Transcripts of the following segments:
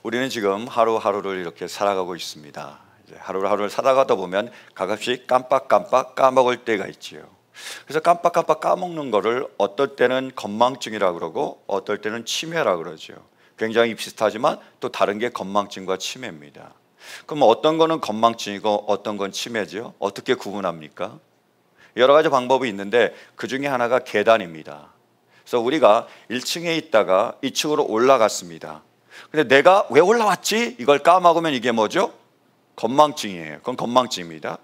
우리는 지금 하루하루를 이렇게 살아가고 있습니다. 이제 하루하루를 살아가다 보면 가끔씩 깜빡깜빡 까먹을 때가 있지요. 그래서 깜빡깜빡 까먹는 거를 어떨 때는 건망증이라고 그러고 어떨 때는 치매라고 그러죠. 굉장히 비슷하지만 또 다른 게 건망증과 치매입니다. 그럼 어떤 거는 건망증이고 어떤 건 치매죠? 어떻게 구분합니까? 여러 가지 방법이 있는데 그 중에 하나가 계단입니다. 그래서 우리가 1층에 있다가 2층으로 올라갔습니다. 근데 내가 왜 올라왔지? 이걸 까먹으면 이게 뭐죠? 건망증이에요. 그건 건망증입니다.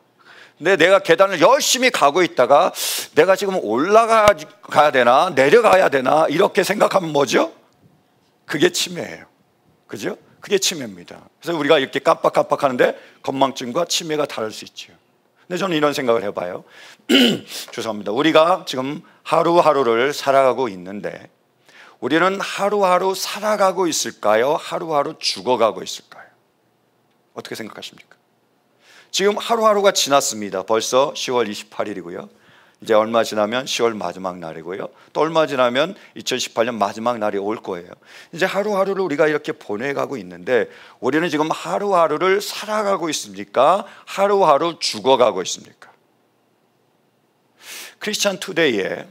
근데 내가 계단을 열심히 가고 있다가 내가 지금 올라가야 되나 내려가야 되나 이렇게 생각하면 뭐죠? 그게 치매예요. 그죠? 그게 치매입니다. 그래서 우리가 이렇게 깜빡깜빡 하는데 건망증과 치매가 다를 수 있죠. 근데 저는 이런 생각을 해봐요. 죄송합니다. 우리가 지금 하루하루를 살아가고 있는데 우리는 하루하루 살아가고 있을까요? 하루하루 죽어가고 있을까요? 어떻게 생각하십니까? 지금 하루하루가 지났습니다. 벌써 10월 28일이고요. 이제 얼마 지나면 10월 마지막 날이고요. 또 얼마 지나면 2018년 마지막 날이 올 거예요. 이제 하루하루를 우리가 이렇게 보내가고 있는데 우리는 지금 하루하루를 살아가고 있습니까? 하루하루 죽어가고 있습니까? 크리스찬 투데이에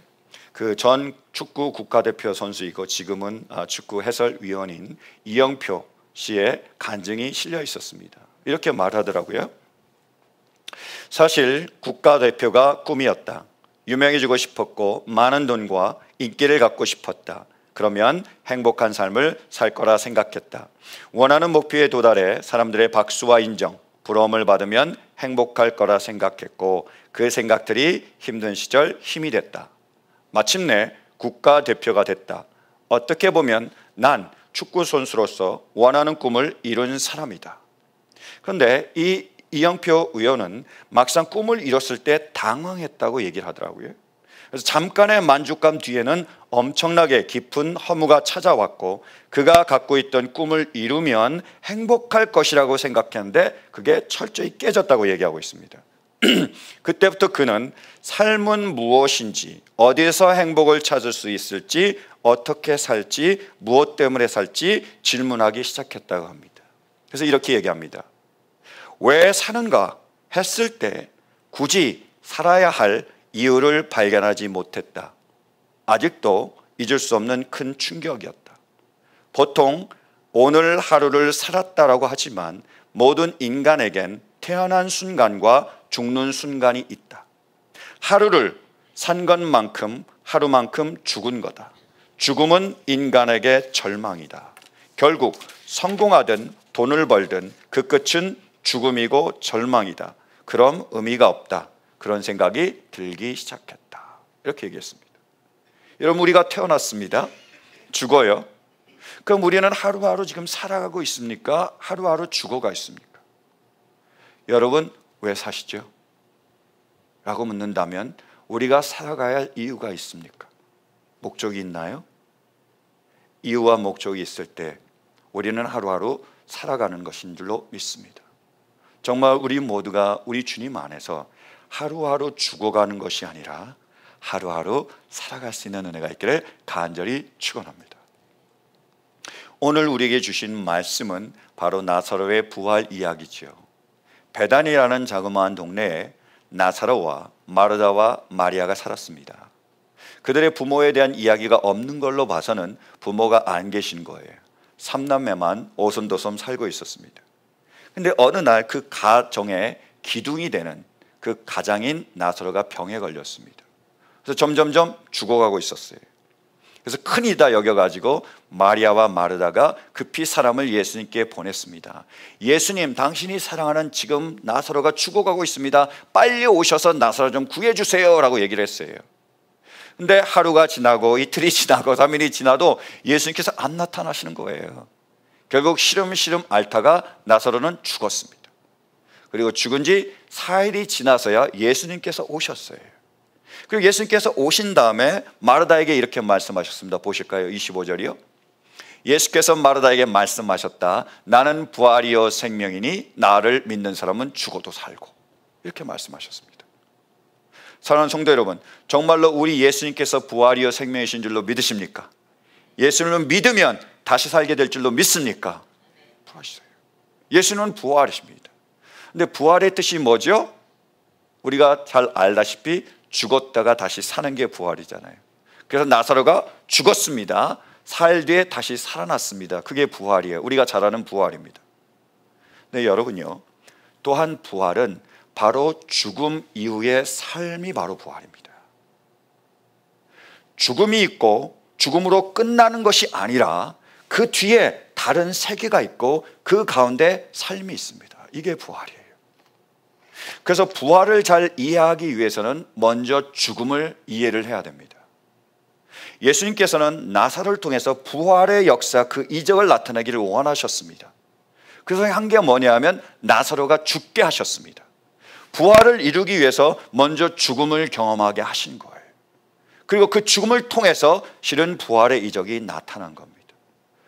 그 전 축구 국가대표 선수이고 지금은 축구 해설위원인 이영표 씨의 간증이 실려 있었습니다. 이렇게 말하더라고요. 사실 국가대표가 꿈이었다. 유명해지고 싶었고 많은 돈과 인기를 갖고 싶었다. 그러면 행복한 삶을 살 거라 생각했다. 원하는 목표에 도달해 사람들의 박수와 인정, 부러움을 받으면 행복할 거라 생각했고 그 생각들이 힘든 시절 힘이 됐다. 마침내 국가대표가 됐다. 어떻게 보면 난 축구 선수로서 원하는 꿈을 이룬 사람이다. 그런데 이영표 의원은 막상 꿈을 이뤘을 때 당황했다고 얘기를 하더라고요. 그래서 잠깐의 만족감 뒤에는 엄청나게 깊은 허무가 찾아왔고 그가 갖고 있던 꿈을 이루면 행복할 것이라고 생각했는데 그게 철저히 깨졌다고 얘기하고 있습니다. 그때부터 그는 삶은 무엇인지, 어디서 행복을 찾을 수 있을지, 어떻게 살지, 무엇 때문에 살지 질문하기 시작했다고 합니다. 그래서 이렇게 얘기합니다. 왜 사는가 했을 때 굳이 살아야 할 이유를 발견하지 못했다. 아직도 잊을 수 없는 큰 충격이었다. 보통 오늘 하루를 살았다라고 하지만 모든 인간에겐 태어난 순간과 죽는 순간이 있다. 하루를 산 것만큼 하루만큼 죽은 거다. 죽음은 인간에게 절망이다. 결국 성공하든 돈을 벌든 그 끝은 죽음이고 절망이다. 그럼 의미가 없다. 그런 생각이 들기 시작했다. 이렇게 얘기했습니다. 여러분 우리가 태어났습니다. 죽어요. 그럼 우리는 하루하루 지금 살아가고 있습니까? 하루하루 죽어가 있습니까? 여러분 왜 사시죠? 라고 묻는다면 우리가 살아가야 할 이유가 있습니까? 목적이 있나요? 이유와 목적이 있을 때 우리는 하루하루 살아가는 것인 줄로 믿습니다. 정말 우리 모두가 우리 주님 안에서 하루하루 죽어가는 것이 아니라 하루하루 살아갈 수 있는 은혜가 있기를 간절히 축원합니다. 오늘 우리에게 주신 말씀은 바로 나사로의 부활 이야기지요. 베단이라는 자그마한 동네에 나사로와 마르다와 마리아가 살았습니다. 그들의 부모에 대한 이야기가 없는 걸로 봐서는 부모가 안 계신 거예요. 3남매만 오손도손 살고 있었습니다. 근데 어느 날 그 가정의 기둥이 되는 그 가장인 나사로가 병에 걸렸습니다. 그래서 점점점 죽어가고 있었어요. 그래서 큰일이다 여겨가지고 마리아와 마르다가 급히 사람을 예수님께 보냈습니다. 예수님, 당신이 사랑하는 지금 나사로가 죽어가고 있습니다. 빨리 오셔서 나사로 좀 구해주세요 라고 얘기를 했어요. 근데 하루가 지나고 이틀이 지나고 3일이 지나도 예수님께서 안 나타나시는 거예요. 결국 시름시름 앓다가 나사로는 죽었습니다. 그리고 죽은 지 4일이 지나서야 예수님께서 오셨어요. 그리고 예수님께서 오신 다음에 마르다에게 이렇게 말씀하셨습니다. 보실까요? 25절이요. 예수께서 마르다에게 말씀하셨다. 나는 부활이요 생명이니 나를 믿는 사람은 죽어도 살고. 이렇게 말씀하셨습니다. 사랑하는 성도 여러분, 정말로 우리 예수님께서 부활이요 생명이신 줄로 믿으십니까? 예수님을 믿으면 다시 살게 될 줄로 믿습니까? 부활하셨어요. 예수는 부활이십니다. 근데 부활의 뜻이 뭐죠? 우리가 잘 알다시피 죽었다가 다시 사는 게 부활이잖아요. 그래서 나사로가 죽었습니다. 4일 뒤에 다시 살아났습니다. 그게 부활이에요. 우리가 잘 아는 부활입니다. 네, 여러분요, 또한 부활은 바로 죽음 이후의 삶이 바로 부활입니다. 죽음이 있고 죽음으로 끝나는 것이 아니라 그 뒤에 다른 세계가 있고 그 가운데 삶이 있습니다. 이게 부활이에요. 그래서 부활을 잘 이해하기 위해서는 먼저 죽음을 이해를 해야 됩니다. 예수님께서는 나사로를 통해서 부활의 역사, 그 이적을 나타내기를 원하셨습니다. 그래서 한 게 뭐냐 하면 나사로가 죽게 하셨습니다. 부활을 이루기 위해서 먼저 죽음을 경험하게 하신 거예요. 그리고 그 죽음을 통해서 실은 부활의 이적이 나타난 겁니다.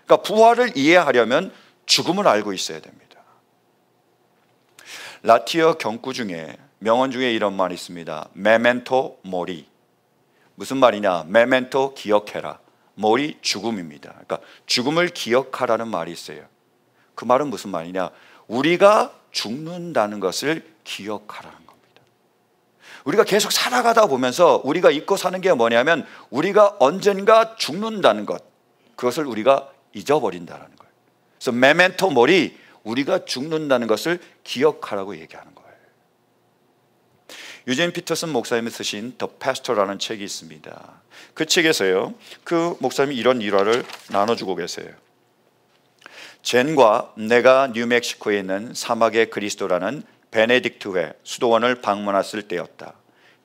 그러니까 부활을 이해하려면 죽음을 알고 있어야 됩니다. 라티어 경구 중에 명언 중에 이런 말이 있습니다. 메멘토 모리. 무슨 말이냐? 메멘토 기억해라. 모리 죽음입니다. 그러니까 죽음을 기억하라는 말이 있어요. 그 말은 무슨 말이냐? 우리가 죽는다는 것을 기억하라는 겁니다. 우리가 계속 살아가다 보면서 우리가 잊고 사는 게 뭐냐면 우리가 언젠가 죽는다는 것, 그것을 우리가 잊어버린다는 거예요. 그래서 메멘토 모리, 우리가 죽는다는 것을 기억하라고 얘기하는 거예요. 유진 피터슨 목사님이 쓰신 The Pastor라는 책이 있습니다. 그 책에서요, 그 목사님이 이런 일화를 나눠주고 계세요. 젠과 내가 뉴멕시코에 있는 사막의 그리스도라는 베네딕트회 수도원을 방문했을 때였다.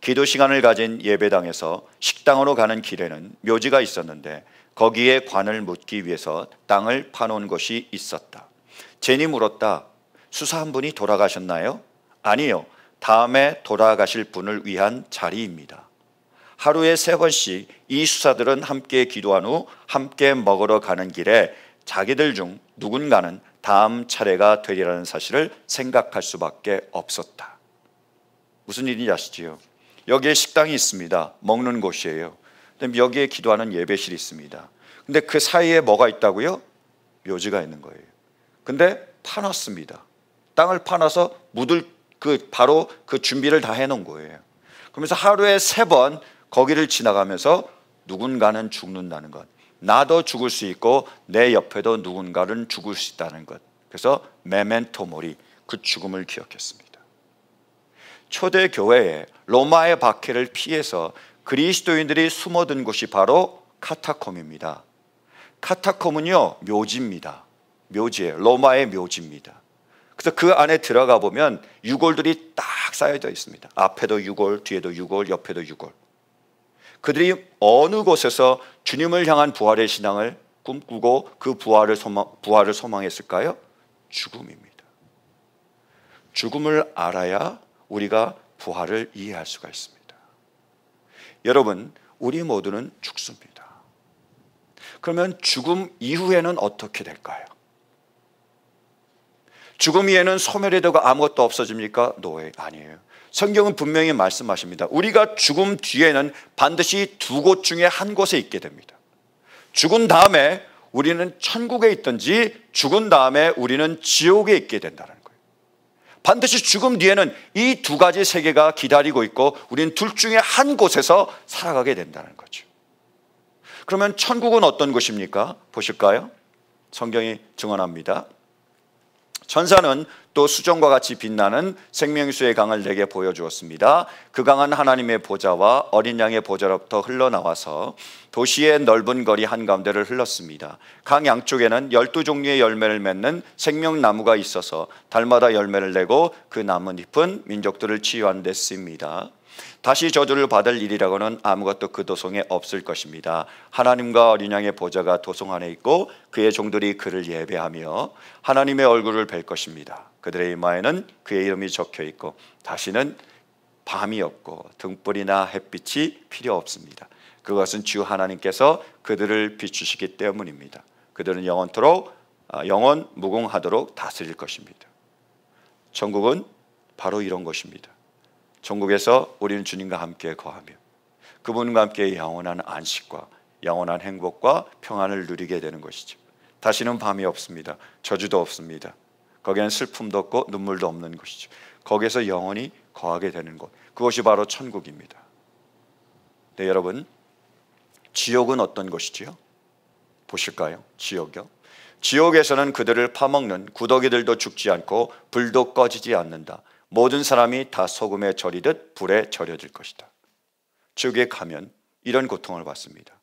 기도 시간을 가진 예배당에서 식당으로 가는 길에는 묘지가 있었는데 거기에 관을 묻기 위해서 땅을 파놓은 곳이 있었다. 젠이 물었다. 수사 한 분이 돌아가셨나요? 아니요. 다음에 돌아가실 분을 위한 자리입니다. 하루에 3번씩 이 수사들은 함께 기도한 후 함께 먹으러 가는 길에 자기들 중 누군가는 다음 차례가 되리라는 사실을 생각할 수밖에 없었다. 무슨 일인지 아시지요? 여기에 식당이 있습니다. 먹는 곳이에요. 여기에 기도하는 예배실이 있습니다. 근데 그 사이에 뭐가 있다고요? 묘지가 있는 거예요. 근데 파놨습니다. 땅을 파놔서 묻을 바로 그 준비를 다 해놓은 거예요. 그러면서 하루에 3번 거기를 지나가면서 누군가는 죽는다는 것, 나도 죽을 수 있고 내 옆에도 누군가는 죽을 수 있다는 것. 그래서 메멘토 모리, 그 죽음을 기억했습니다. 초대 교회에 로마의 박해를 피해서 그리스도인들이 숨어든 곳이 바로 카타콤입니다. 카타콤은요, 묘지입니다. 묘지예요. 로마의 묘지입니다. 그래서 그 안에 들어가 보면 유골들이 딱 쌓여져 있습니다. 앞에도 유골, 뒤에도 유골, 옆에도 유골. 그들이 어느 곳에서 주님을 향한 부활의 신앙을 꿈꾸고 그 부활을 소망했을까요? 죽음입니다. 죽음을 알아야 우리가 부활을 이해할 수가 있습니다. 여러분, 우리 모두는 죽습니다. 그러면 죽음 이후에는 어떻게 될까요? 죽음 이후에는 소멸이 되고 아무것도 없어집니까? 노예, 아니에요. 성경은 분명히 말씀하십니다. 우리가 죽음 뒤에는 반드시 2곳 중에 한 곳에 있게 됩니다. 죽은 다음에 우리는 천국에 있든지 죽은 다음에 우리는 지옥에 있게 된다는 거예요. 반드시 죽음 뒤에는 이 2가지 세계가 기다리고 있고 우리는 둘 중에 한 곳에서 살아가게 된다는 거죠. 그러면 천국은 어떤 곳입니까? 보실까요? 성경이 증언합니다. 천사는 또 수정과 같이 빛나는 생명수의 강을 내게 보여주었습니다. 그 강은 하나님의 보좌와 어린 양의 보좌로부터 흘러나와서 도시의 넓은 거리 한가운데를 흘렀습니다. 강 양쪽에는 12종류의 열매를 맺는 생명나무가 있어서 달마다 열매를 내고 그 나뭇잎은 민족들을 치유하는 데 쓰입니다. 다시 저주를 받을 일이라고는 아무것도 그 도성에 없을 것입니다. 하나님과 어린 양의 보좌가 도성 안에 있고 그의 종들이 그를 예배하며 하나님의 얼굴을 뵐 것입니다. 그들의 이마에는 그의 이름이 적혀 있고 다시는 밤이 없고 등불이나 햇빛이 필요 없습니다. 그것은 주 하나님께서 그들을 비추시기 때문입니다. 그들은 영원 무궁하도록 다스릴 것입니다. 천국은 바로 이런 것입니다. 천국에서 우리는 주님과 함께 거하며 그분과 함께 영원한 안식과 영원한 행복과 평안을 누리게 되는 것이죠. 다시는 밤이 없습니다. 저주도 없습니다. 거기에는 슬픔도 없고 눈물도 없는 곳이죠. 거기에서 영원히 거하게 되는 곳, 그것이 바로 천국입니다. 네, 여러분, 지옥은 어떤 곳이지요? 보실까요? 지옥이요. 지옥에서는 그들을 파먹는 구더기들도 죽지 않고 불도 꺼지지 않는다. 모든 사람이 다 소금에 절이듯 불에 절여질 것이다. 지옥에 가면 이런 고통을 받습니다.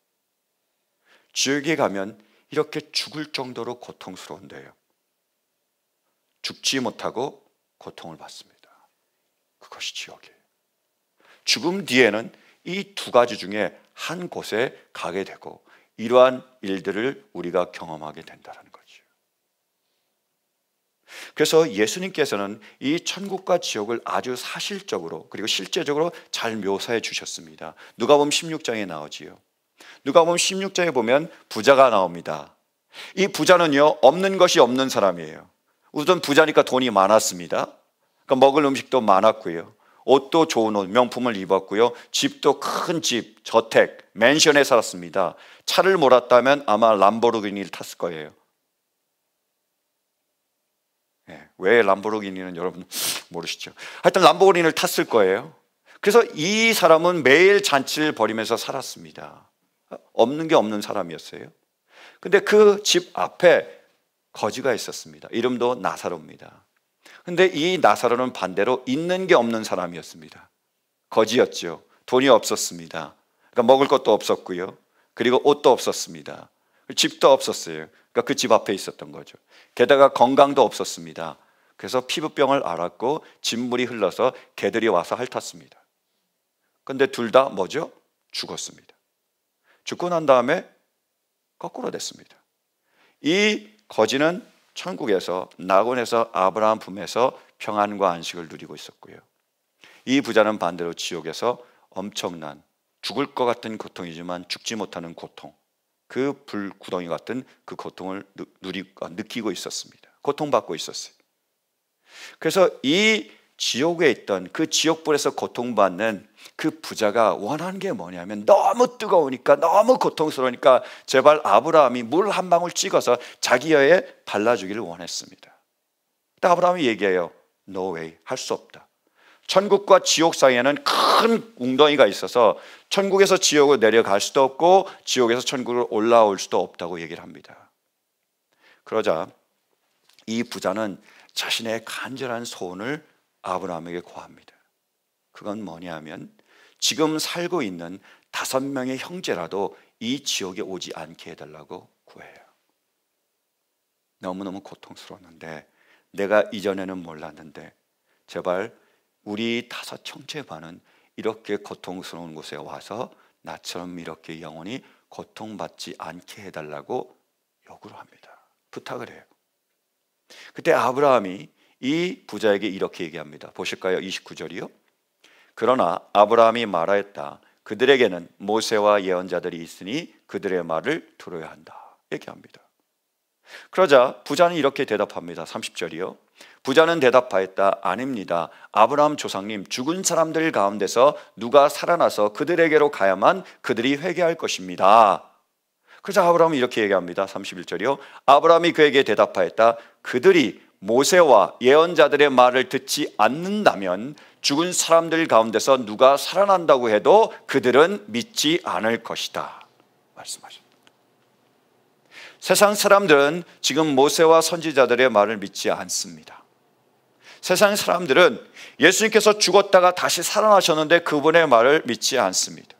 지옥에 가면 이렇게 죽을 정도로 고통스러운데요, 죽지 못하고 고통을 받습니다. 그것이 지옥이에요. 죽음 뒤에는 이 두 가지 중에 한 곳에 가게 되고 이러한 일들을 우리가 경험하게 된다는 거죠. 그래서 예수님께서는 이 천국과 지옥을 아주 사실적으로 그리고 실제적으로 잘 묘사해 주셨습니다. 누가복음 16장에 나오지요. 누가복음 16장에 보면 부자가 나옵니다. 이 부자는요, 없는 것이 없는 사람이에요. 우선 부자니까 돈이 많았습니다. 그러니까 먹을 음식도 많았고요, 옷도 좋은 옷, 명품을 입었고요, 집도 큰 집, 저택, 맨션에 살았습니다. 차를 몰았다면 아마 람보르기니를 탔을 거예요. 왜 람보르기니는 여러분 모르시죠? 하여튼 람보르기니를 탔을 거예요. 그래서 이 사람은 매일 잔치를 벌이면서 살았습니다. 없는 게 없는 사람이었어요. 근데 그 집 앞에 거지가 있었습니다. 이름도 나사로입니다. 근데 이 나사로는 반대로 있는 게 없는 사람이었습니다. 거지였죠. 돈이 없었습니다. 그러니까 먹을 것도 없었고요, 그리고 옷도 없었습니다. 집도 없었어요. 그러니까 그 집 앞에 있었던 거죠. 게다가 건강도 없었습니다. 그래서 피부병을 앓았고 진물이 흘러서 개들이 와서 핥았습니다. 그런데 둘 다 뭐죠? 죽었습니다. 죽고 난 다음에 거꾸로 됐습니다. 이 거지는 천국에서 낙원에서 아브라함 품에서 평안과 안식을 누리고 있었고요, 이 부자는 반대로 지옥에서 엄청난 죽을 것 고통이지만 죽지 못하는 고통, 그 불구덩이 같은 그 고통을 느끼고 있었습니다. 고통받고 있었어요. 그래서 이 지옥에 있던 그 지옥불에서 고통받는 그 부자가 원하는 게 뭐냐면, 너무 뜨거우니까, 너무 고통스러우니까 제발 아브라함이 물 한 방울 찍어서 자기 혀에 발라주기를 원했습니다. 근데 아브라함이 얘기해요. No way, 할 수 없다. 천국과 지옥 사이에는 큰 웅덩이가 있어서 천국에서 지옥으로 내려갈 수도 없고 지옥에서 천국으로 올라올 수도 없다고 얘기를 합니다. 그러자 이 부자는 자신의 간절한 소원을 아브라함에게 고합니다. 그건 뭐냐 하면, 지금 살고 있는 5명의 형제라도 이 지옥에 오지 않게 해달라고 구해요. 너무너무 고통스러웠는데, 내가 이전에는 몰랐는데 제발 우리 5 형제반은 이렇게 고통스러운 곳에 와서 나처럼 이렇게 영원히 고통받지 않게 해달라고 요구를 합니다. 부탁을 해요. 그때 아브라함이 이 부자에게 이렇게 얘기합니다. 보실까요? 29절이요. 그러나 아브라함이 말하였다. 그들에게는 모세와 예언자들이 있으니 그들의 말을 들어야 한다. 얘기합니다. 그러자 부자는 이렇게 대답합니다. 30절이요. 부자는 대답하였다. 아닙니다. 아브라함 조상님, 죽은 사람들 가운데서 누가 살아나서 그들에게로 가야만 그들이 회개할 것입니다. 그래서 아브라함이 이렇게 얘기합니다. 31절이요. 아브라함이 그에게 대답하였다. 그들이 모세와 예언자들의 말을 듣지 않는다면 죽은 사람들 가운데서 누가 살아난다고 해도 그들은 믿지 않을 것이다. 말씀하십니다. 세상 사람들은 지금 모세와 선지자들의 말을 믿지 않습니다. 세상 사람들은 예수님께서 죽었다가 다시 살아나셨는데 그분의 말을 믿지 않습니다.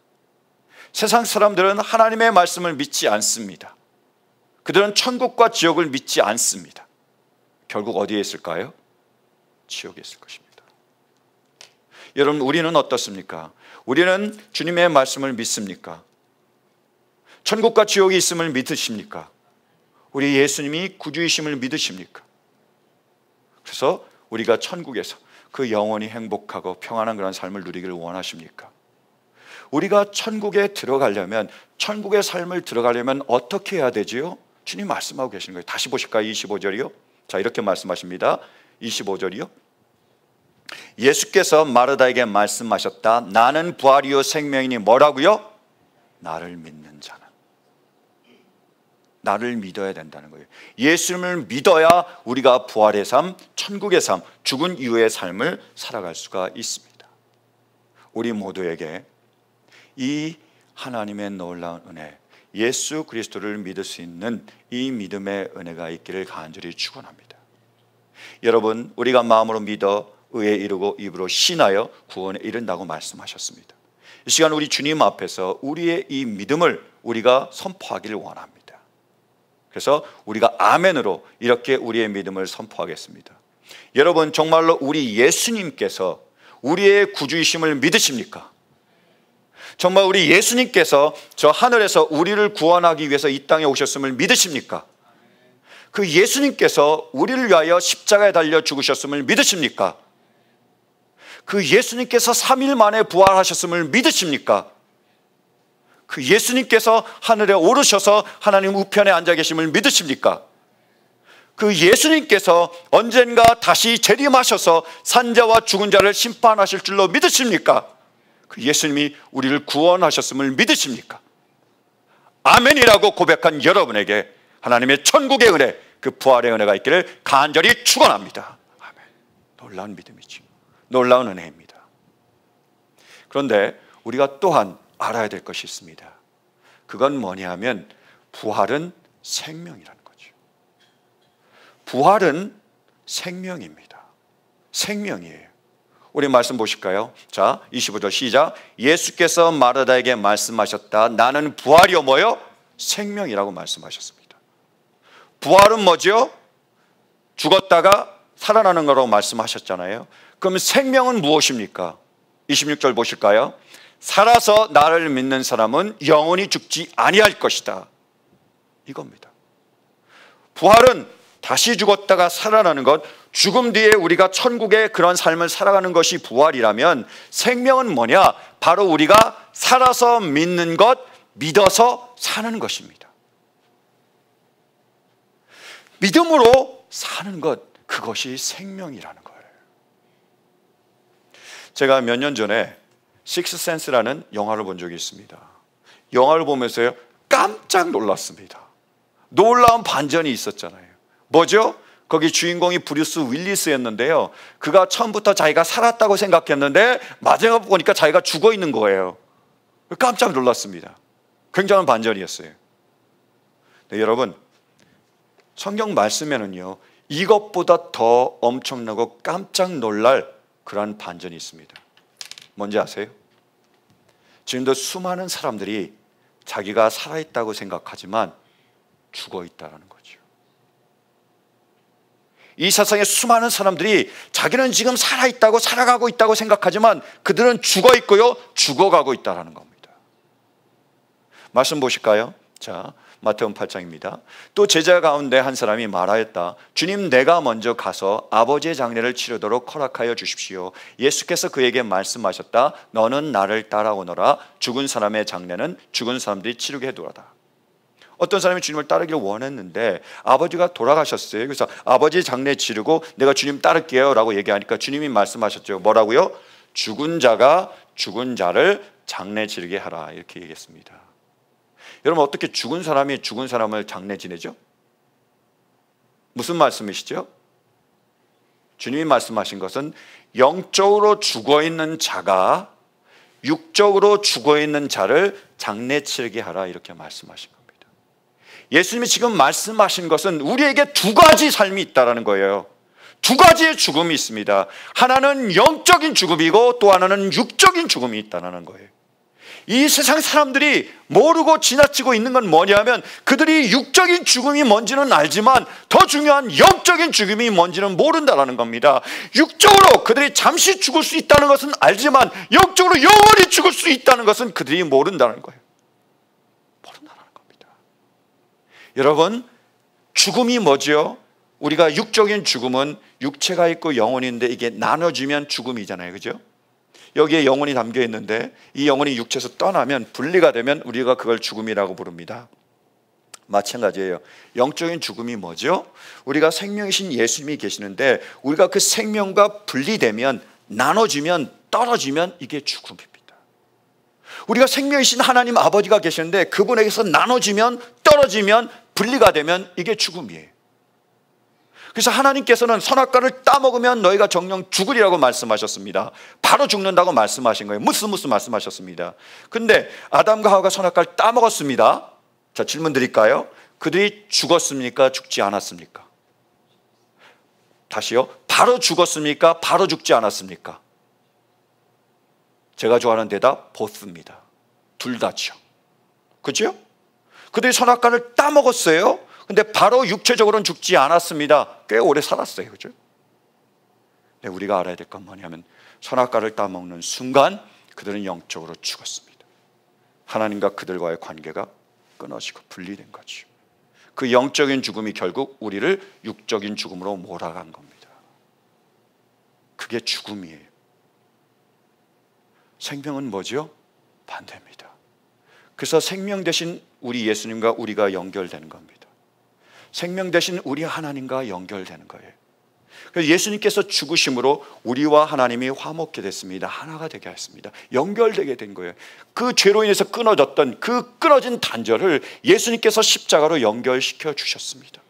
세상 사람들은 하나님의 말씀을 믿지 않습니다. 그들은 천국과 지옥을 믿지 않습니다. 결국 어디에 있을까요? 지옥에 있을 것입니다. 여러분, 우리는 어떻습니까? 우리는 주님의 말씀을 믿습니까? 천국과 지옥이 있음을 믿으십니까? 우리 예수님이 구주이심을 믿으십니까? 그래서 우리가 천국에서 그 영원히 행복하고 평안한 그런 삶을 누리기를 원하십니까? 우리가 천국에 들어가려면, 천국의 삶을 들어가려면 어떻게 해야 되지요? 주님 말씀하고 계시는 거예요. 다시 보실까요? 25절이요. 자, 이렇게 말씀하십니다. 25절이요. 예수께서 마르다에게 말씀하셨다. 나는 부활이요 생명이니 뭐라고요? 나를 믿는 자는. 나를 믿어야 된다는 거예요. 예수님을 믿어야 우리가 부활의 삶, 천국의 삶, 죽은 이후의 삶을 살아갈 수가 있습니다. 우리 모두에게 이 하나님의 놀라운 은혜, 예수 그리스도를 믿을 수 있는 이 믿음의 은혜가 있기를 간절히 축원합니다. 여러분, 우리가 마음으로 믿어 의에 이르고 입으로 신하여 구원에 이른다고 말씀하셨습니다. 이 시간 우리 주님 앞에서 우리의 이 믿음을 우리가 선포하기를 원합니다. 그래서 우리가 아멘으로 이렇게 우리의 믿음을 선포하겠습니다. 여러분, 정말로 우리 예수님께서 우리의 구주이심을 믿으십니까? 정말 우리 예수님께서 저 하늘에서 우리를 구원하기 위해서 이 땅에 오셨음을 믿으십니까? 그 예수님께서 우리를 위하여 십자가에 달려 죽으셨음을 믿으십니까? 그 예수님께서 3일 만에 부활하셨음을 믿으십니까? 그 예수님께서 하늘에 오르셔서 하나님 우편에 앉아 계심을 믿으십니까? 그 예수님께서 언젠가 다시 재림하셔서 산자와 죽은 자를 심판하실 줄로 믿으십니까? 그 예수님이 우리를 구원하셨음을 믿으십니까? 아멘이라고 고백한 여러분에게 하나님의 천국의 은혜, 그 부활의 은혜가 있기를 간절히 축원합니다. 아멘. 놀라운 믿음이죠. 놀라운 은혜입니다. 그런데 우리가 또한 알아야 될 것이 있습니다. 그건 뭐냐 하면 부활은 생명이라는 거죠. 부활은 생명입니다. 생명이에요. 우리 말씀 보실까요? 자, 25절 시작. 예수께서 마르다에게 말씀하셨다. 나는 부활이요 뭐요? 생명이라고 말씀하셨습니다. 부활은 뭐죠? 죽었다가 살아나는 거라고 말씀하셨잖아요. 그럼 생명은 무엇입니까? 26절 보실까요? 살아서 나를 믿는 사람은 영원히 죽지 아니할 것이다. 이겁니다. 부활은 다시 죽었다가 살아나는 것, 죽음 뒤에 우리가 천국의 그런 삶을 살아가는 것이 부활이라면 생명은 뭐냐? 바로 우리가 살아서 믿는 것, 믿어서 사는 것입니다. 믿음으로 사는 것, 그것이 생명이라는 거예요. 제가 몇 년 전에 식스센스라는 영화를 본 적이 있습니다. 영화를 보면서요 깜짝 놀랐습니다. 놀라운 반전이 있었잖아요. 뭐죠? 거기 주인공이 브루스 윌리스였는데요, 그가 처음부터 자기가 살았다고 생각했는데 마지막 보니까 자기가 죽어 있는 거예요. 깜짝 놀랐습니다. 굉장한 반전이었어요. 네, 여러분, 성경 말씀에는요 이것보다 더 엄청나고 깜짝 놀랄 그런 반전이 있습니다. 뭔지 아세요? 지금도 수많은 사람들이 자기가 살아있다고 생각하지만 죽어 있다는 거죠. 이 세상에 수많은 사람들이 자기는 지금 살아있다고 살아가고 있다고 생각하지만 그들은 죽어 있고요 죽어가고 있다는 겁니다. 말씀 보실까요? 자, 마태복음 8장입니다. 또 제자 가운데 한 사람이 말하였다. 주님, 내가 먼저 가서 아버지의 장례를 치르도록 허락하여 주십시오. 예수께서 그에게 말씀하셨다. 너는 나를 따라오너라. 죽은 사람의 장례는 죽은 사람들이 치르게 해두어라. 어떤 사람이 주님을 따르기를 원했는데 아버지가 돌아가셨어요. 그래서 아버지 장례 치르고 내가 주님 따를게요 라고 얘기하니까 주님이 말씀하셨죠. 뭐라고요? 죽은 자가 죽은 자를 장례 치르게 하라, 이렇게 얘기했습니다. 여러분, 어떻게 죽은 사람이 죽은 사람을 장례 지내죠? 무슨 말씀이시죠? 주님이 말씀하신 것은 영적으로 죽어있는 자가 육적으로 죽어있는 자를 장례 치르게 하라, 이렇게 말씀하신 겁니다. 예수님이 지금 말씀하신 것은 우리에게 두 가지 삶이 있다는 거예요. 두 가지의 죽음이 있습니다. 하나는 영적인 죽음이고 또 하나는 육적인 죽음이 있다는 거예요. 이 세상 사람들이 모르고 지나치고 있는 건 뭐냐면 그들이 육적인 죽음이 뭔지는 알지만 더 중요한 영적인 죽음이 뭔지는 모른다는 겁니다. 육적으로 그들이 잠시 죽을 수 있다는 것은 알지만 영적으로 영원히 죽을 수 있다는 것은 그들이 모른다는 거예요. 모른다는 겁니다. 여러분, 죽음이 뭐죠? 우리가 육적인 죽음은 육체가 있고 영혼이 있는데 이게 나눠지면 죽음이잖아요. 그죠? 여기에 영혼이 담겨 있는데 이 영혼이 육체에서 떠나면 분리가 되면 우리가 그걸 죽음이라고 부릅니다. 마찬가지예요. 영적인 죽음이 뭐죠? 우리가 생명이신 예수님이 계시는데 우리가 그 생명과 분리되면, 나눠지면, 떨어지면 이게 죽음입니다. 우리가 생명이신 하나님 아버지가 계시는데 그분에게서 나눠지면, 떨어지면 분리가 되면 이게 죽음이에요. 그래서 하나님께서는 선악과를 따먹으면 너희가 정녕 죽으리라고 말씀하셨습니다. 바로 죽는다고 말씀하신 거예요. 무슨 말씀하셨습니다. 근데 아담과 하와가 선악과를 따먹었습니다. 자, 질문 드릴까요? 그들이 죽었습니까? 죽지 않았습니까? 다시요. 바로 죽었습니까? 바로 죽지 않았습니까? 제가 좋아하는 대답, 보스입니다. 둘 다죠. 그죠? 그들이 선악과를 따먹었어요. 근데 바로 육체적으로는 죽지 않았습니다. 꽤 오래 살았어요. 그죠? 근데 우리가 알아야 될 건 뭐냐면 선악과를 따먹는 순간 그들은 영적으로 죽었습니다. 하나님과 그들과의 관계가 끊어지고 분리된 거죠. 그 영적인 죽음이 결국 우리를 육적인 죽음으로 몰아간 겁니다. 그게 죽음이에요. 생명은 뭐죠? 반대입니다. 그래서 생명 대신 우리 예수님과 우리가 연결되는 겁니다. 생명 대신 우리 하나님과 연결되는 거예요. 그래서 예수님께서 죽으심으로 우리와 하나님이 화목게 됐습니다. 하나가 되게 했습니다. 연결되게 된 거예요. 그 죄로 인해서 끊어졌던 그 끊어진 단절을 예수님께서 십자가로 연결시켜 주셨습니다.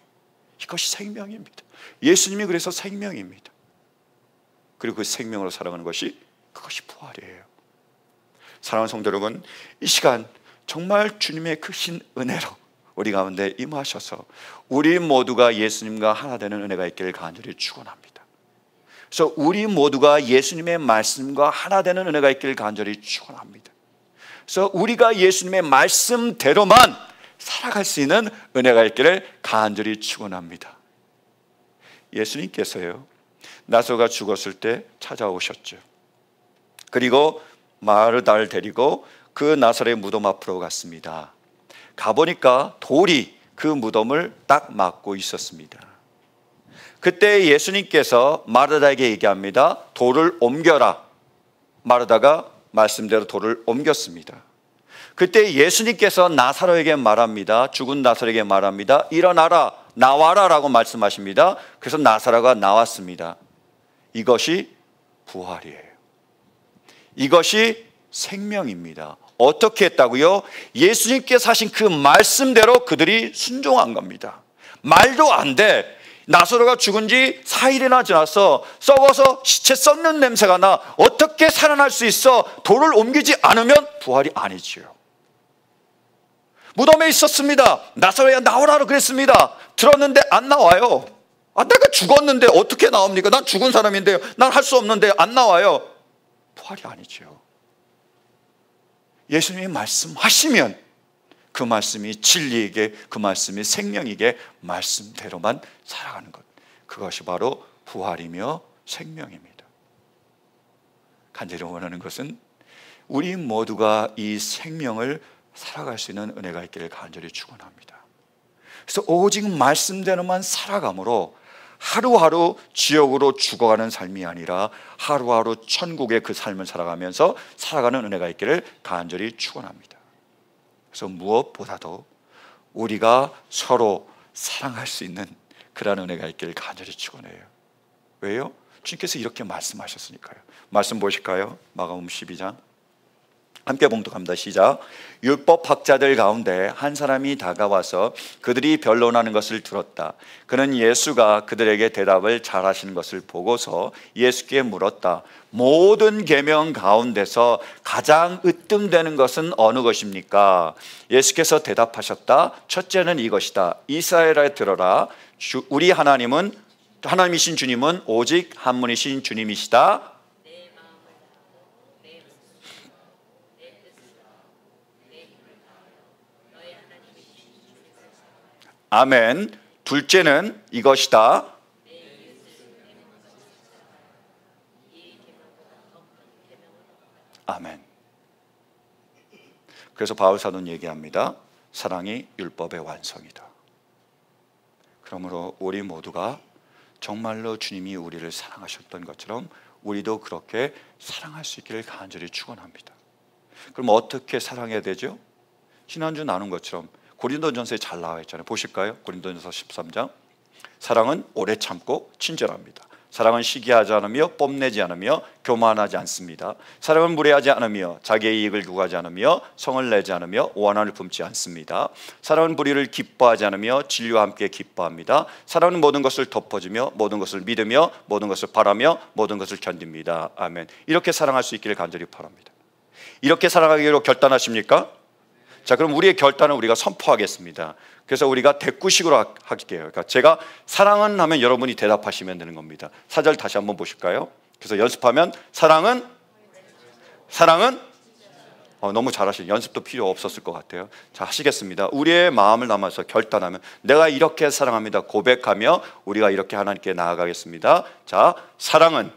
이것이 생명입니다. 예수님이 그래서 생명입니다. 그리고 그 생명으로 살아가는 것이 그것이 부활이에요. 사랑하는 성도 여러분, 이 시간 정말 주님의 크신 은혜로 우리 가운데 임하셔서 우리 모두가 예수님과 하나 되는 은혜가 있기를 간절히 축원합니다. 그래서 우리 모두가 예수님의 말씀과 하나 되는 은혜가 있기를 간절히 축원합니다. 그래서 우리가 예수님의 말씀대로만 살아갈 수 있는 은혜가 있기를 간절히 축원합니다. 예수님께서요, 나사로가 죽었을 때 찾아오셨죠. 그리고 마르다를 데리고 그 나사로의 무덤 앞으로 갔습니다. 가보니까 돌이 그 무덤을 딱 막고 있었습니다. 그때 예수님께서 마르다에게 얘기합니다. 돌을 옮겨라. 마르다가 말씀대로 돌을 옮겼습니다. 그때 예수님께서 나사로에게 말합니다. 죽은 나사로에게 말합니다. 일어나라, 나와라 라고 말씀하십니다. 그래서 나사로가 나왔습니다. 이것이 부활이에요. 이것이 생명입니다. 어떻게 했다고요? 예수님께서 하신 그 말씀대로 그들이 순종한 겁니다. 말도 안 돼. 나사로가 죽은 지 4일이나 지나서 썩어서 시체 썩는 냄새가 나. 어떻게 살아날 수 있어? 돌을 옮기지 않으면 부활이 아니지요. 무덤에 있었습니다. 나사로야 나오라고 그랬습니다. 들었는데 안 나와요. 내가 죽었는데 어떻게 나옵니까? 난 죽은 사람인데요. 난 할 수 없는데 안 나와요. 부활이 아니죠. 예수님이 말씀하시면 그 말씀이 진리이게, 그 말씀이 생명이게 말씀대로만 살아가는 것, 그것이 바로 부활이며 생명입니다. 간절히 원하는 것은 우리 모두가 이 생명을 살아갈 수 있는 은혜가 있기를 간절히 축원합니다. 그래서 오직 말씀대로만 살아감으로 하루하루 지옥으로 죽어가는 삶이 아니라 하루하루 천국의 그 삶을 살아가면서 살아가는 은혜가 있기를 간절히 축원합니다. 그래서 무엇보다도 우리가 서로 사랑할 수 있는 그런 은혜가 있기를 간절히 축원해요. 왜요? 주님께서 이렇게 말씀하셨으니까요. 말씀 보실까요? 마가복음 12장 함께 봉독합니다. 시작. 율법학자들 가운데 한 사람이 다가와서 그들이 변론하는 것을 들었다. 그는 예수가 그들에게 대답을 잘하시는 것을 보고서 예수께 물었다. 모든 계명 가운데서 가장 으뜸되는 것은 어느 것입니까? 예수께서 대답하셨다. 첫째는 이것이다. 이스라엘아 들어라. 우리 하나님이신 주님은 오직 한 분이신 주님이시다. 아멘. 둘째는 이것이다. 아멘. 그래서 바울 사도는 얘기합니다. 사랑이 율법의 완성이다. 그러므로 우리 모두가 정말로 주님이 우리를 사랑하셨던 것처럼 우리도 그렇게 사랑할 수 있기를 간절히 축원합니다. 그럼 어떻게 사랑해야 되죠? 지난주 나눈 것처럼 고린도전서에 잘 나와 있잖아요. 보실까요? 고린도전서 13장. 사랑은 오래 참고 친절합니다. 사랑은 시기하지 않으며 뽐내지 않으며 교만하지 않습니다. 사랑은 무례하지 않으며 자기의 이익을 구하지 않으며 성을 내지 않으며 원한을 품지 않습니다. 사랑은 불의를 기뻐하지 않으며 진리와 함께 기뻐합니다. 사랑은 모든 것을 덮어주며 모든 것을 믿으며 모든 것을 바라며 모든 것을 견딥니다. 아멘. 이렇게 사랑할 수 있기를 간절히 바랍니다. 이렇게 사랑하기로 결단하십니까? 자, 그럼 우리의 결단을 우리가 선포하겠습니다. 그래서 우리가 대꾸식으로 할게요. 그러니까 제가 사랑은 하면 여러분이 대답하시면 되는 겁니다. 4절 다시 한번 보실까요? 그래서 연습하면 사랑은 너무 잘하시네. 연습도 필요 없었을 것 같아요. 자, 하시겠습니다. 우리의 마음을 담아서 결단하면 내가 이렇게 사랑합니다. 고백하며 우리가 이렇게 하나님께 나아가겠습니다. 자, 사랑은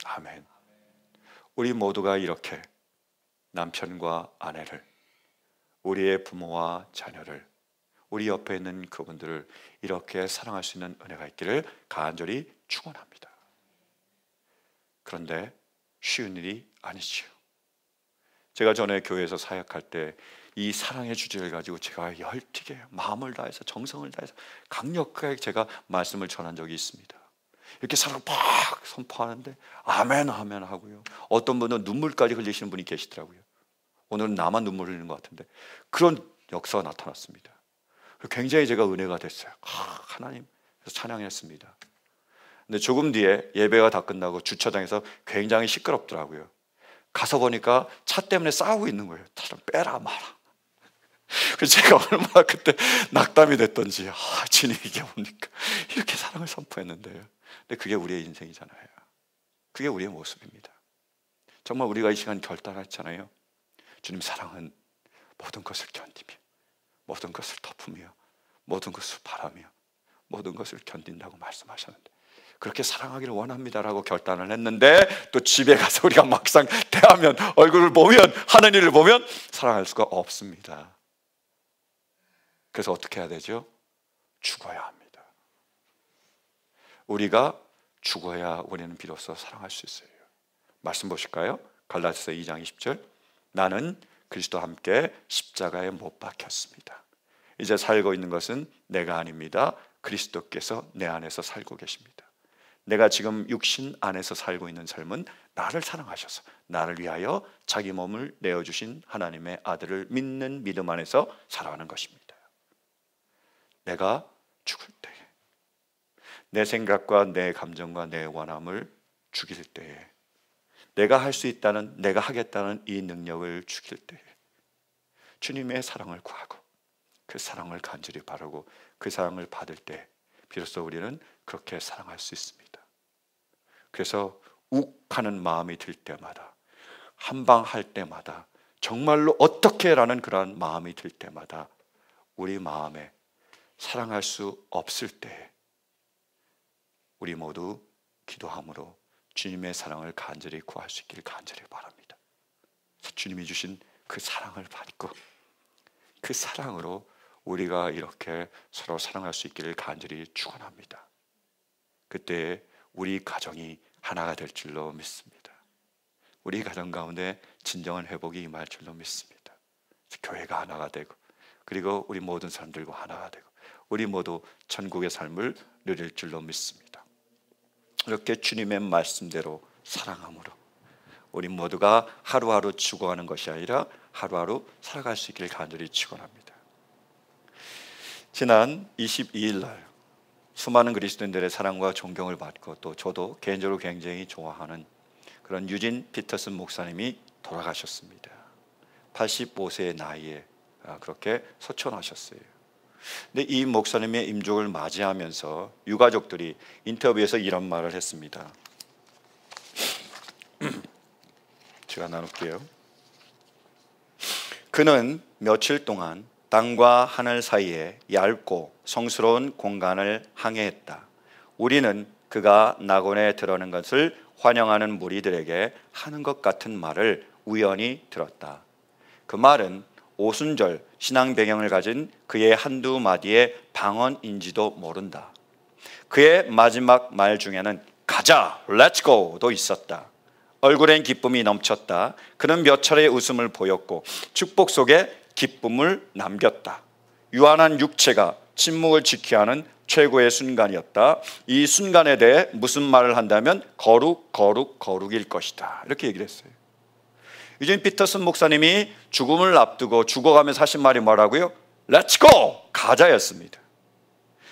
아멘. 우리 모두가 이렇게 남편과 아내를, 우리의 부모와 자녀를, 우리 옆에 있는 그분들을 이렇게 사랑할 수 있는 은혜가 있기를 간절히 축원합니다. 그런데 쉬운 일이 아니지요. 제가 전에 교회에서 사역할 때 이 사랑의 주제를 가지고 제가 열띠게 마음을 다해서 정성을 다해서 강력하게 제가 말씀을 전한 적이 있습니다. 이렇게 사랑을 팍 선포하는데 아멘 아멘 하고요. 어떤 분은 눈물까지 흘리시는 분이 계시더라고요. 오늘은 나만 눈물 흘리는 것 같은데 그런 역사가 나타났습니다. 굉장히 제가 은혜가 됐어요. 하나님, 그래서 찬양했습니다. 근데 조금 뒤에 예배가 다 끝나고 주차장에서 굉장히 시끄럽더라고요. 가서 보니까 차 때문에 싸우고 있는 거예요. 차를 빼라 마라. 그래서 제가 얼마나 그때 낙담이 됐던지, 주님 이게 뭡니까? 이렇게 사랑을 선포했는데요. 근데 그게 우리의 인생이잖아요. 그게 우리의 모습입니다. 정말 우리가 이 시간 결단했잖아요. 주님, 사랑은 모든 것을 견디며 모든 것을 덮으며 모든 것을 바라며 모든 것을 견딘다고 말씀하셨는데 그렇게 사랑하기를 원합니다라고 결단을 했는데 또 집에 가서 우리가 막상 대하면 얼굴을 보면 하는 일을 보면 사랑할 수가 없습니다. 그래서 어떻게 해야 되죠? 죽어야 합니다. 우리가 죽어야 우리는 비로소 사랑할 수 있어요. 말씀 보실까요? 갈라디아서 2장 20절. 나는 그리스도와 함께 십자가에 못 박혔습니다. 이제 살고 있는 것은 내가 아닙니다. 그리스도께서 내 안에서 살고 계십니다. 내가 지금 육신 안에서 살고 있는 삶은 나를 사랑하셔서 나를 위하여 자기 몸을 내어주신 하나님의 아들을 믿는 믿음 안에서 살아가는 것입니다. 내가 죽을 때에 내 생각과 내 감정과 내 원함을 죽일 때에 내가 할 수 있다는, 내가 하겠다는 이 능력을 죽일 때에 주님의 사랑을 구하고 그 사랑을 간절히 바라고 그 사랑을 받을 때 비로소 우리는 그렇게 사랑할 수 있습니다. 그래서 욱하는 마음이 들 때마다, 한방할 때마다, 정말로 어떻게라는 그러한 마음이 들 때마다 우리 마음에 사랑할 수 없을 때 우리 모두 기도함으로 주님의 사랑을 간절히 구할 수 있기를 간절히 바랍니다. 주님이 주신 그 사랑을 받고 그 사랑으로 우리가 이렇게 서로 사랑할 수 있기를 간절히 축원합니다. 그때 우리 가정이 하나가 될 줄로 믿습니다. 우리 가정 가운데 진정한 회복이 임할 줄로 믿습니다. 교회가 하나가 되고 그리고 우리 모든 사람들과 하나가 되고 우리 모두 천국의 삶을 누릴 줄로 믿습니다. 이렇게 주님의 말씀대로 사랑함으로 우리 모두가 하루하루 죽어가는 것이 아니라 하루하루 살아갈 수 있기를 간절히 축원합니다. 지난 22일 날 수많은 그리스도인들의 사랑과 존경을 받고 또 저도 개인적으로 굉장히 좋아하는 그런 유진 피터슨 목사님이 돌아가셨습니다. 85세의 나이에 그렇게 소천하셨어요. 근데 이 목사님의 임종을 맞이하면서 유가족들이 인터뷰에서 이런 말을 했습니다. 제가 나눌게요. 그는 며칠 동안 땅과 하늘 사이에 얇고 성스러운 공간을 항해했다. 우리는 그가 낙원에 들어오는 것을 환영하는 무리들에게 하는 것 같은 말을 우연히 들었다. 그 말은 오순절 신앙 배경을 가진 그의 한두 마디의 방언인지도 모른다. 그의 마지막 말 중에는 가자, 렛츠 고도 있었다. 얼굴엔 기쁨이 넘쳤다. 그는 몇 차례의 웃음을 보였고 축복 속에 기쁨을 남겼다. 유한한 육체가 침묵을 지켜야 하는 최고의 순간이었다. 이 순간에 대해 무슨 말을 한다면 거룩일 것이다. 이렇게 얘기를 했어요. 유진 피터슨 목사님이 죽음을 앞두고 죽어가면서 하신 말이 뭐라고요? 렛츠 고! 가자였습니다.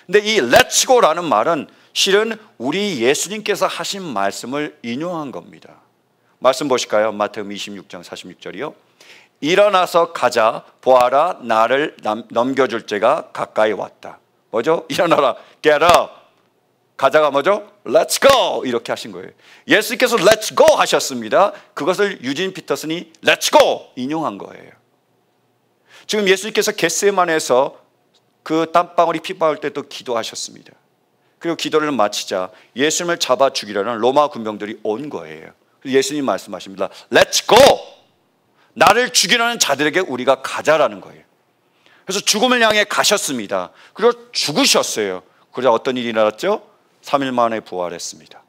근데 이 렛츠 고라는 말은 실은 우리 예수님께서 하신 말씀을 인용한 겁니다. 말씀 보실까요? 마태복음 26장 46절이요. 일어나서 가자, 보아라, 나를 넘겨줄 때가 가까이 왔다. 뭐죠? 일어나라, get up. 가자가 뭐죠? Let's go! 이렇게 하신 거예요. 예수님께서 Let's go 하셨습니다. 그것을 유진 피터슨이 Let's go! 인용한 거예요. 지금 예수님께서 겟세마네에서 그 땀방울이 피방울 때 또 기도하셨습니다. 그리고 기도를 마치자 예수님을 잡아 죽이려는 로마 군병들이 온 거예요. 예수님 말씀하십니다. Let's go! 나를 죽이려는 자들에게 우리가 가자라는 거예요. 그래서 죽음을 향해 가셨습니다. 그리고 죽으셨어요. 그러자 어떤 일이 일어났죠? 3일 만에 부활했습니다.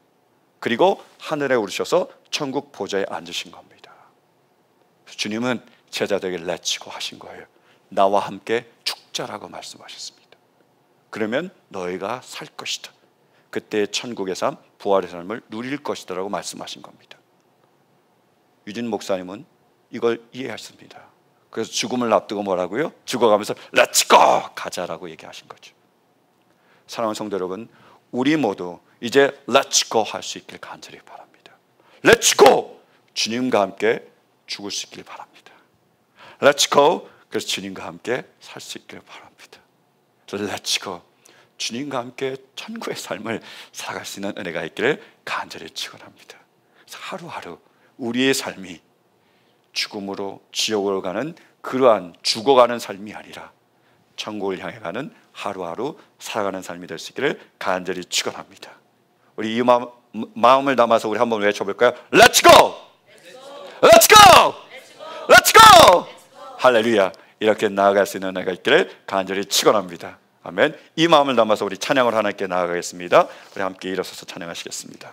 그리고 하늘에 오르셔서 천국 보좌에 앉으신 겁니다. 주님은 제자들에게 Let's go 하신 거예요. 나와 함께 죽자라고 말씀하셨습니다. 그러면 너희가 살 것이다. 그때 천국의 삶, 부활의 삶을 누릴 것이다 라고 말씀하신 겁니다. 유진 목사님은 이걸 이해했습니다. 그래서 죽음을 앞두고 뭐라고요? 죽어가면서 Let's go! 가자라고 얘기하신 거죠. 사랑하는 성도 여러분, 우리 모두 이제 Let's go 할 수 있길 간절히 바랍니다. Let's go! 주님과 함께 죽을 수 있길 바랍니다. Let's go! 그래서 주님과 함께 살 수 있길 바랍니다. Let's go! 주님과 함께 천국의 삶을 살아갈 수 있는 은혜가 있기를 간절히 축원합니다. 그래서 하루하루 우리의 삶이 죽음으로 지옥으로 가는 그러한 죽어가는 삶이 아니라 천국을 향해 가는 하루하루 살아가는 삶이 될 수 있기를 간절히 축원합니다. 우리 이 마음을 담아서 우리 한번 외쳐볼까요? Let's go! Let's go! Let's go! 할렐루야! 이렇게 나아갈 수 있는 은혜가 있기를 간절히 축원합니다. 아멘. 이 마음을 담아서 우리 찬양을 하나님께 나아가겠습니다. 우리 함께 일어서서 찬양하시겠습니다.